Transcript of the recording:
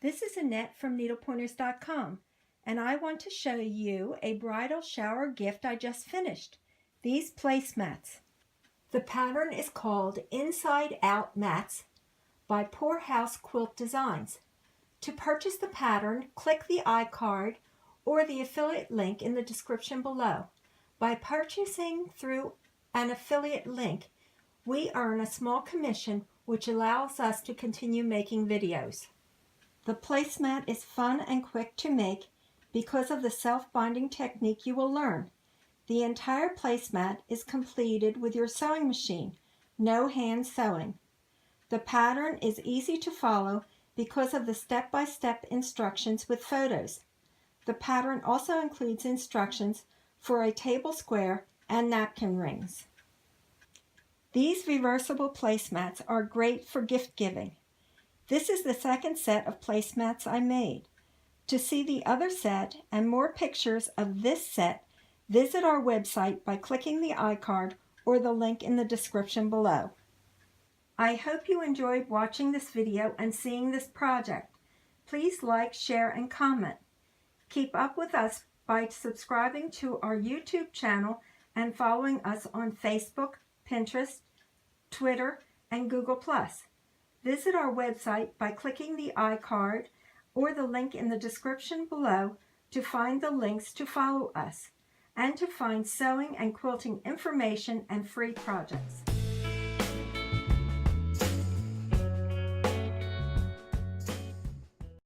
This is Annette from needlepointers.com, and I want to show you a bridal shower gift I just finished. These placemats. The pattern is called Inside Out Mats by Poorhouse Quilt Designs. To purchase the pattern, click the iCard or the affiliate link in the description below. By purchasing through an affiliate link, we earn a small commission which allows us to continue making videos. The placemat is fun and quick to make because of the self-binding technique you will learn. The entire placemat is completed with your sewing machine, no hand sewing. The pattern is easy to follow because of the step-by-step instructions with photos. The pattern also includes instructions for a table square and napkin rings. These reversible placemats are great for gift giving. This is the second set of placemats I made. To see the other set and more pictures of this set, visit our website by clicking the iCard or the link in the description below. I hope you enjoyed watching this video and seeing this project. Please like, share, and comment. Keep up with us by subscribing to our YouTube channel and following us on Facebook, Pinterest, Twitter, and Google+. Visit our website by clicking the iCard or the link in the description below to find the links to follow us and to find sewing and quilting information and free projects.